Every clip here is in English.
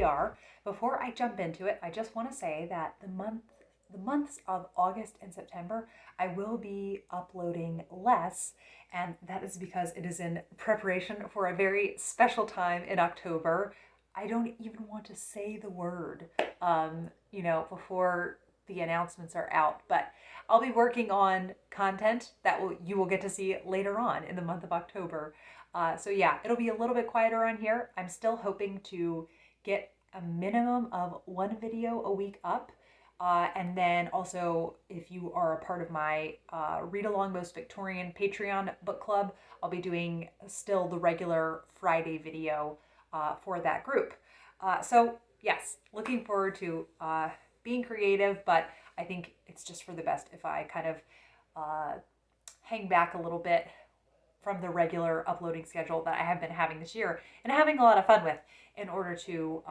TBR. Before I jump into it, I just want to say that the months of August and September, I will be uploading less, and that is because it is in preparation for a very special time in October. I don't even want to say the word, before the announcements are out, but I'll be working on content that you will get to see later on in the month of October. So yeah, it'll be a little bit quieter on here. I'm still hoping to get a minimum of one video a week up. And then also, if you are a part of my Read Along Most Victorian Patreon book club, I'll be doing still the regular Friday video for that group. So yes, looking forward to being creative, but I think it's just for the best if I kind of hang back a little bit from the regular uploading schedule that I have been having this year and having a lot of fun with, in order to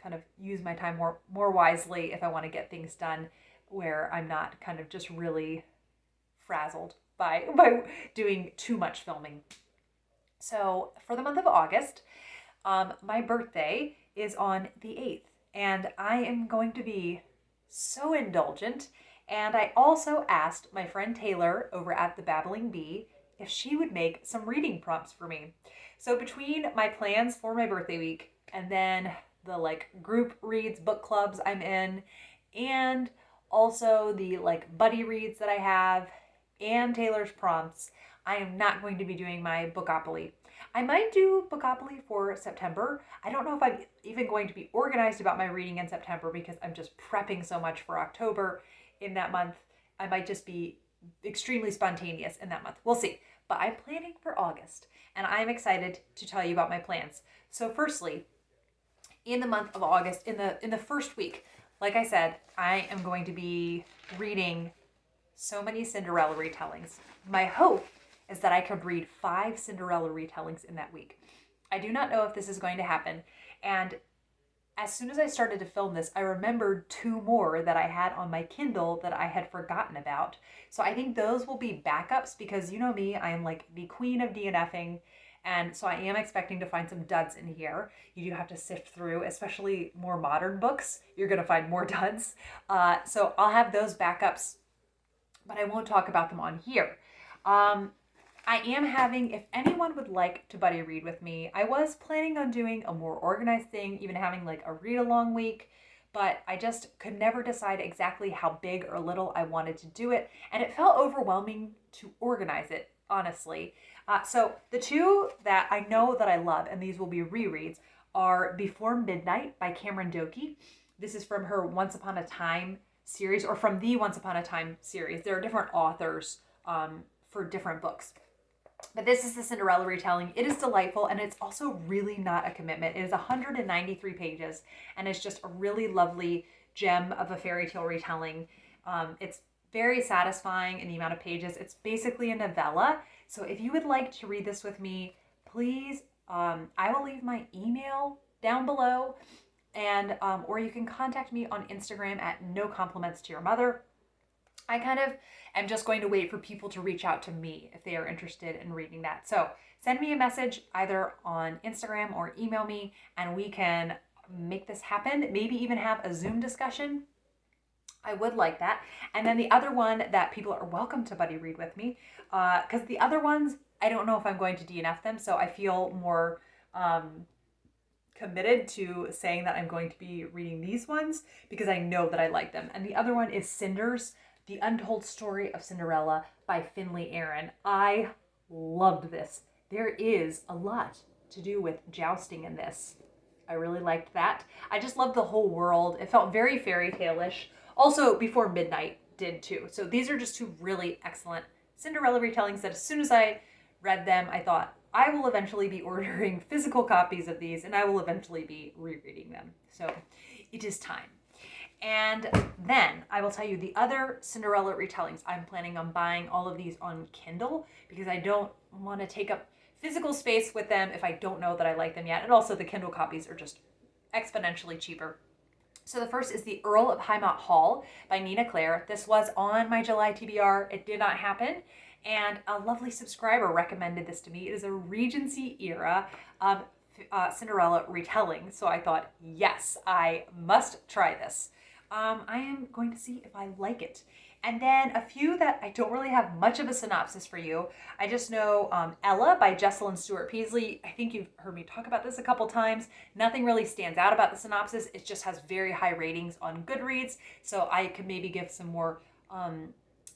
kind of use my time more wisely if I want to get things done where I'm not kind of just really frazzled by doing too much filming. So for the month of August, my birthday is on the 8th, and I am going to be so indulgent. And I also asked my friend Taylor over at the Babbling Bee if she would make some reading prompts for me. So between my plans for my birthday week and then the group reads, book clubs I'm in, and also the buddy reads that I have, and Taylor's prompts, I am not going to be doing my Bookopoly. I might do Bookopoly for September. I don't know if I'm even going to be organized about my reading in September because I'm just prepping so much for October in that month. I might just be extremely spontaneous in that month. We'll see. But I'm planning for August, and I'm excited to tell you about my plans. So firstly, in the month of August, in the first week, like I said, I am going to be reading so many Cinderella retellings. My hope is that I could read 5 Cinderella retellings in that week. I do not know if this is going to happen, and as soon as I started to film this, I remembered 2 more that I had on my Kindle that I had forgotten about. So I think those will be backups because you know me, I am like the queen of DNFing. And so I am expecting to find some duds in here. You do have to sift through, especially more modern books. You're going to find more duds. So I'll have those backups, but I won't talk about them on here. I am having, if anyone would like to buddy read with me, I was planning on doing a more organized thing, even having a read along week, but I just could never decide exactly how big or little I wanted to do it, and it felt overwhelming to organize it, honestly. So the 2 that I know that I love, and these will be rereads, are Before Midnight by Cameron Dokey. This is from her Once Upon a Time series, or from the Once Upon a Time series. There are different authors for different books. But this is the Cinderella retelling. It is delightful, and it's also really not a commitment. It is 193 pages, and it's just a really lovely gem of a fairy tale retelling. It's very satisfying in the amount of pages. It's basically a novella. So if you would like to read this with me, please, I will leave my email down below, and or you can contact me on Instagram at No Compliments to Your Mother. I kind of am just going to wait for people to reach out to me if they are interested in reading that. So send me a message either on Instagram or email me, and we can make this happen. Maybe even have a Zoom discussion. I would like that. And then the other one that people are welcome to buddy read with me, because the other ones, I don't know if I'm going to DNF them, so I feel more committed to saying that I'm going to be reading these ones because I know that I like them. And the other one is Cinders, The Untold Story of Cinderella by Finley Aaron. I loved this. There is a lot to do with jousting in this. I really liked that. I just loved the whole world. It felt very fairy tale-ish. Also, Before Midnight did too. So these are just 2 really excellent Cinderella retellings that as soon as I read them, I thought, I will eventually be ordering physical copies of these, and I will eventually be rereading them. So it is time. And then I will tell you the other Cinderella retellings. I'm planning on buying all of these on Kindle because I don't want to take up physical space with them if I don't know that I like them yet. And also the Kindle copies are just exponentially cheaper. So the first is The Earl of Highmont Hall by Nina Claire. This was on my July TBR. It did not happen. And a lovely subscriber recommended this to me. It is a Regency era Cinderella retelling. So I thought, yes, I must try this. I am going to see if I like it. And then a few that I don't really have much of a synopsis for you. I just know Ella by Jesselyn Stewart Peaslee. I think you've heard me talk about this a couple times. Nothing really stands out about the synopsis. It just has very high ratings on Goodreads. So I could maybe give some more,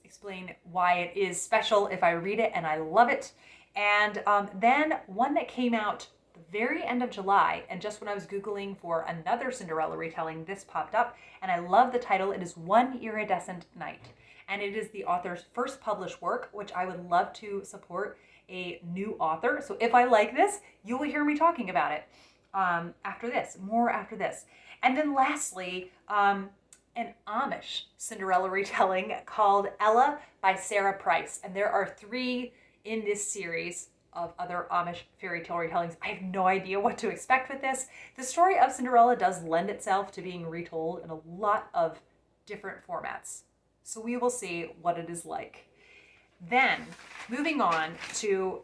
explain why it is special if I read it and I love it. And then one that came out the very end of July, and just when I was Googling for another Cinderella retelling, this popped up, and I love the title. It is One Iridescent Night, and it is the author's first published work, which I would love to support a new author. So if I like this, you will hear me talking about it after this, more after this. And then lastly, an Amish Cinderella retelling called Ella by Sarah Price, and there are 3 in this series of other Amish fairy tale retellings. I have no idea what to expect with this. The story of Cinderella does lend itself to being retold in a lot of different formats. So we will see what it is like. Then, moving on to,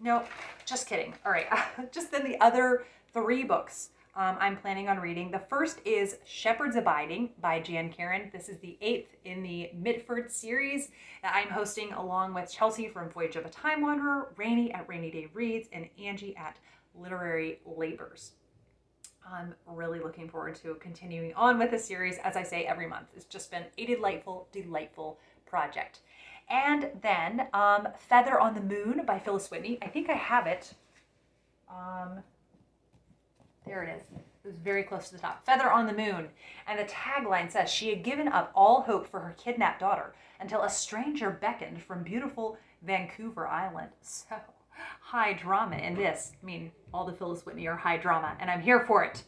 no, just kidding. All right, just then the other 3 books I'm planning on reading. The first is Shepherd's Abiding by Jan Karon. This is the 8th in the Mitford series that I'm hosting along with Chelsea from Voyage of a Time Wanderer, Rainey at Rainy Day Reads, and Angie at Literary Labors. I'm really looking forward to continuing on with the series, as I say, every month. It's just been a delightful, delightful project. And then Feather on the Moon by Phyllis Whitney. I think I have it. There it is. It was very close to the top. Feather on the Moon. And the tagline says, she had given up all hope for her kidnapped daughter until a stranger beckoned from beautiful Vancouver Island. So, high drama in this. I mean, all the Phyllis Whitney are high drama, and I'm here for it.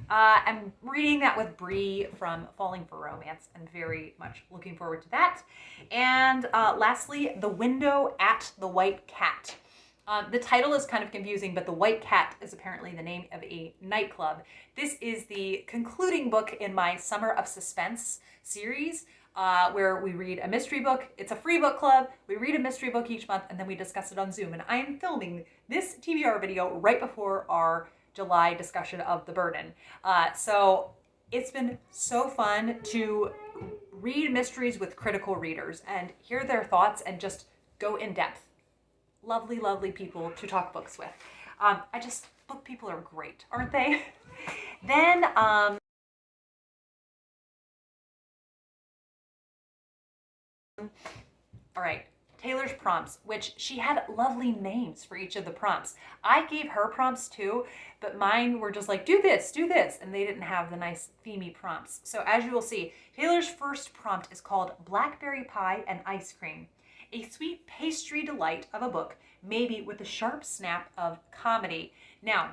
I'm reading that with Bree from Falling for Romance, and very much looking forward to that. And lastly, The Window at the White Cat. The title is kind of confusing, but The White Cat is apparently the name of a nightclub. This is the concluding book in my Summer of Suspense series, where we read a mystery book. It's a free book club. We read a mystery book each month, and then we discuss it on Zoom. And I am filming this TBR video right before our July discussion of The Burden. So it's been so fun to read mysteries with critical readers and hear their thoughts and just go in depth. Lovely, lovely people to talk books with. Book people are great, aren't they? Then, all right, Taylor's prompts, which she had lovely names for each of the prompts. I gave her prompts too, but mine were just like, do this, and they didn't have the nice themey prompts. So as you will see, Taylor's first prompt is called Blackberry Pie and Ice Cream. A sweet pastry delight of a book, maybe with a sharp snap of comedy. Now,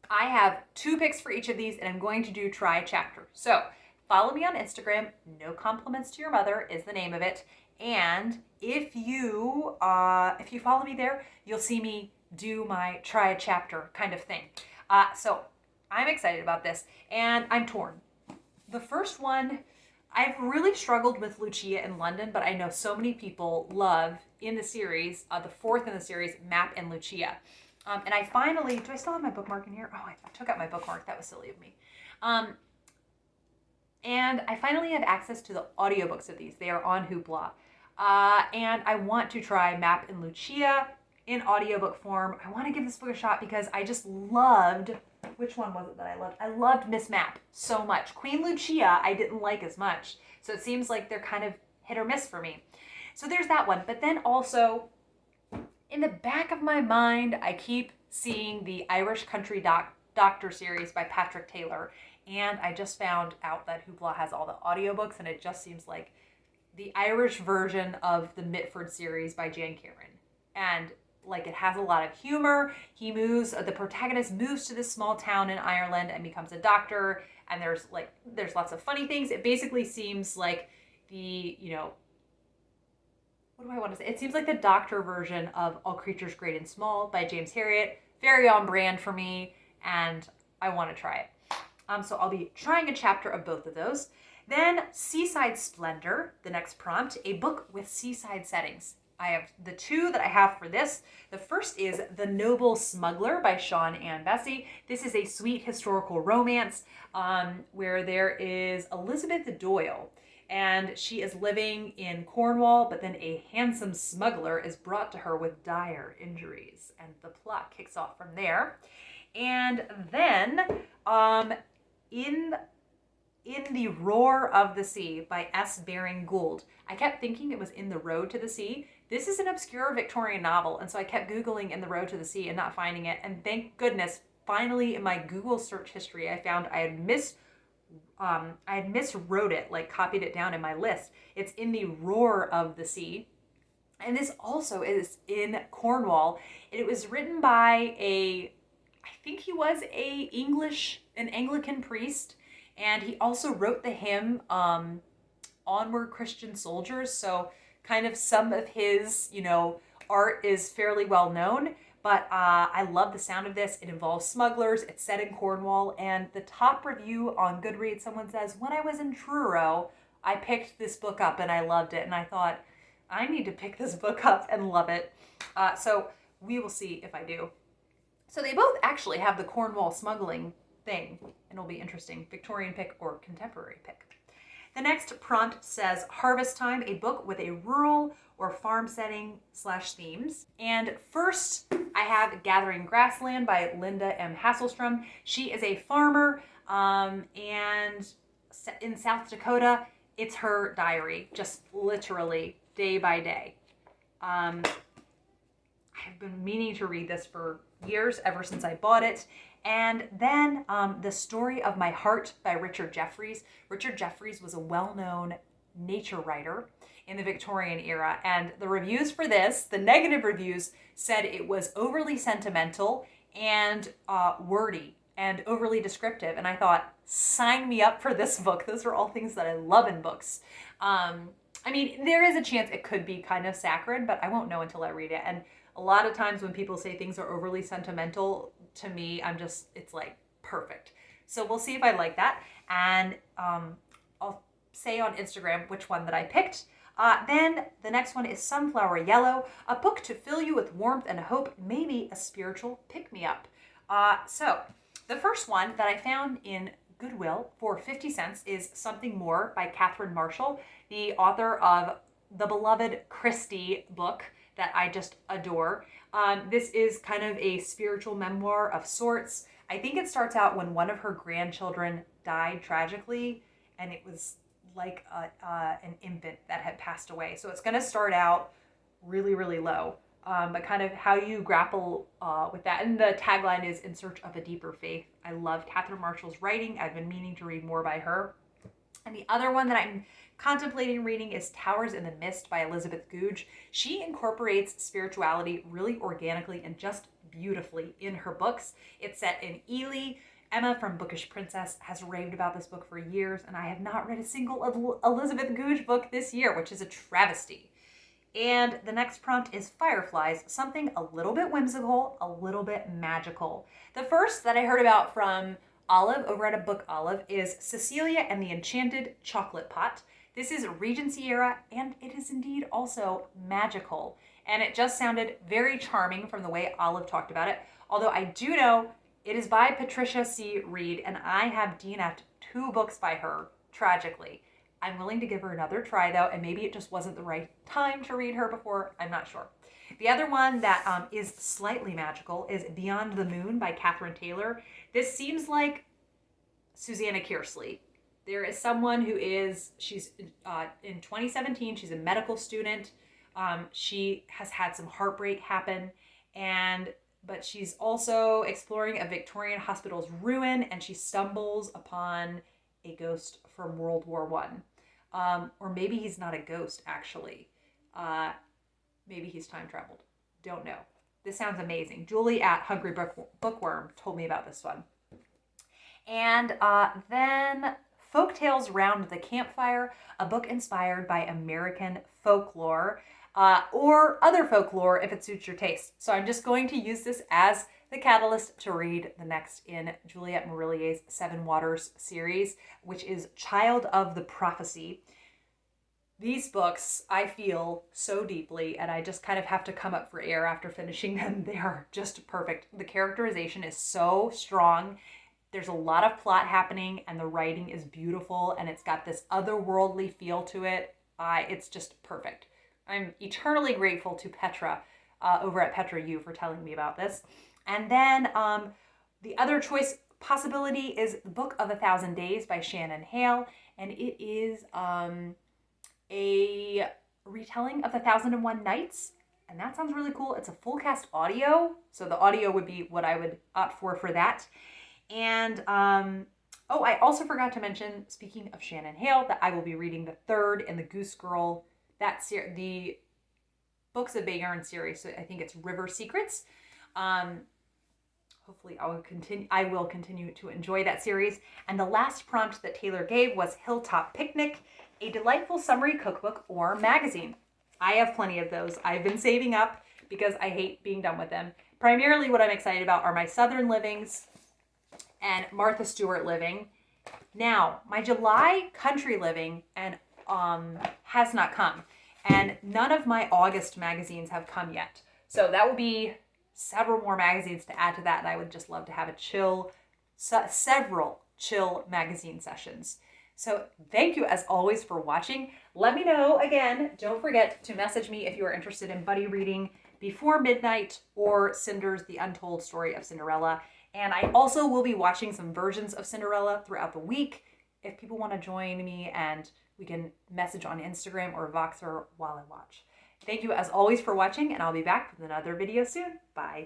I have 2 picks for each of these, and I'm going to do try a chapter. So, follow me on Instagram. No Compliments to Your Mother is the name of it. And if you follow me there, you'll see me do my try a chapter kind of thing. So, I'm excited about this, and I'm torn. The first one, I've really struggled with Lucia in London, but I know so many people love in the series, the 4th in the series, Mapp and Lucia. And I finally, do I still have my bookmark in here? Oh, I took out my bookmark. That was silly of me. And I finally have access to the audiobooks of these. They are on Hoopla. And I want to try Mapp and Lucia in audiobook form. I want to give this book a shot because I just loved, which one was it that I loved? I loved Miss Mapp so much. Queen Lucia I didn't like as much. So it seems like they're kind of hit or miss for me. So there's that one. But then also, in the back of my mind, I keep seeing the Irish Country Doctor series by Patrick Taylor. And I just found out that Hoopla has all the audiobooks, and it just seems like the Irish version of the Mitford series by Jan Karon. And like, it has a lot of humor. The protagonist moves to this small town in Ireland and becomes a doctor, and there's lots of funny things. It basically seems like the, what do I want to say? It seems like the doctor version of All Creatures Great and Small by James Herriot. Very on brand for me, and I want to try it. So I'll be trying a chapter of both of those. Then Seaside Splendor, the next prompt, a book with seaside settings. I have the two that I have for this. The first is The Noble Smuggler by Sean and Bessey. This is a sweet historical romance where there is Elizabeth Doyle, and she is living in Cornwall, but then a handsome smuggler is brought to her with dire injuries, and the plot kicks off from there. And then in the Roar of the Sea by S. Baring-Gould. I kept thinking it was In the Road to the Sea. This is an obscure Victorian novel, and so I kept Googling In the Road to the Sea and not finding it. And thank goodness, finally in my Google search history, I found I had miswrote it, like copied it down in my list. It's In the Roar of the Sea. And this also is in Cornwall. It was written by I think he was an Anglican priest. And he also wrote the hymn, Onward Christian Soldiers. So kind of some of his, art is fairly well known. But I love the sound of this. It involves smugglers. It's set in Cornwall. And the top review on Goodreads, someone says, when I was in Truro, I picked this book up and I loved it. And I thought, I need to pick this book up and love it. So we will see if I do. So they both actually have the Cornwall smuggling thing, and it'll be interesting. Victorian pick or contemporary pick. The next prompt says Harvest Time, a book with a rural or farm setting / themes. And first I have Gathering Grassland by Linda M. Hasselstrom. She is a farmer and in South Dakota. It's her diary, just literally day by day. I've been meaning to read this for years, ever since I bought it. And then The Story of My Heart by Richard Jeffries. Richard Jeffries was a well-known nature writer in the Victorian era. And the reviews for this, the negative reviews, said it was overly sentimental and wordy and overly descriptive. And I thought, sign me up for this book. Those are all things that I love in books. I mean, there is a chance it could be kind of saccharine, but I won't know until I read it. And a lot of times when people say things are overly sentimental, to me, it's like perfect. So we'll see if I like that. And I'll say on Instagram which one that I picked. Then the next one is Sunflower Yellow, a book to fill you with warmth and hope, maybe a spiritual pick-me-up. So the first one that I found in Goodwill for 50 cents is Something More by Catherine Marshall, the author of the beloved Christie book that I just adore. This is kind of a spiritual memoir of sorts. I think it starts out when one of her grandchildren died tragically, and it was like an infant that had passed away. So it's going to start out really, really low, but kind of how you grapple with that. And the tagline is In Search of a Deeper Faith. I love Catherine Marshall's writing. I've been meaning to read more by her. And the other one that I'm contemplating reading is Towers in the Mist by Elizabeth Goudge. She incorporates spirituality really organically and just beautifully in her books. It's set in Ely. Emma from Bookish Princess has raved about this book for years, and I have not read a single Elizabeth Goudge book this year, which is a travesty. And the next prompt is Fireflies, something a little bit whimsical, a little bit magical. The first that I heard about from Olive over at a Book Olive is Cecilia and the Enchanted Chocolate Pot. This is Regency era, and it is indeed also magical. And it just sounded very charming from the way Olive talked about it. Although I do know it is by Patricia C. Wrede, and I have DNF'd 2 books by her, tragically. I'm willing to give her another try, though, and maybe it just wasn't the right time to read her before. I'm not sure. The other one that is slightly magical is Beyond the Moon by Catherine Taylor. This seems like Susanna Kearsley. There is someone who she's in 2017, she's a medical student. She has had some heartbreak happen, but she's also exploring a Victorian hospital's ruin, and she stumbles upon a ghost from World War I. Or maybe he's not a ghost, actually. Maybe he's time traveled. Don't know. This sounds amazing. Julie at Hungry Bookworm told me about this one. And then Folktales Round the Campfire, a book inspired by American folklore, or other folklore if it suits your taste. So I'm just going to use this as the catalyst to read the next in Juliet Marillier's Seven Waters series, which is Child of the Prophecy. These books, I feel so deeply, and I just kind of have to come up for air after finishing them. They are just perfect. The characterization is so strong. There's a lot of plot happening, and the writing is beautiful, and it's got this otherworldly feel to it. It's just perfect. I'm eternally grateful to Petra over at Petra U for telling me about this. And then the other choice possibility is The Book of 1,000 Days by Shannon Hale, and it is a retelling of the 1,001 Nights, and that sounds really cool. It's a full cast audio, so the audio would be what I would opt for that. And oh, I also forgot to mention, speaking of Shannon Hale, that I will be reading the third in the Goose Girl, the Books of Bayern series. So I think it's River Secrets. Hopefully I will continue to enjoy that series. And the last prompt that Taylor gave was Hilltop Picnic, a delightful summary cookbook or magazine. I have plenty of those. I've been saving up because I hate being done with them. Primarily what I'm excited about are my Southern Livings and Martha Stewart Living. Now, my July Country Living and has not come. And none of my August magazines have come yet. So that will be several more magazines to add to that, and I would just love to have several chill magazine sessions. So thank you as always for watching. Let me know again. Don't forget to message me if you are interested in buddy reading Before Midnight or Cinders, The Untold Story of Cinderella. And I also will be watching some versions of Cinderella throughout the week. If people want to join me, and we can message on Instagram or Voxer while I watch. Thank you as always for watching, and I'll be back with another video soon. Bye.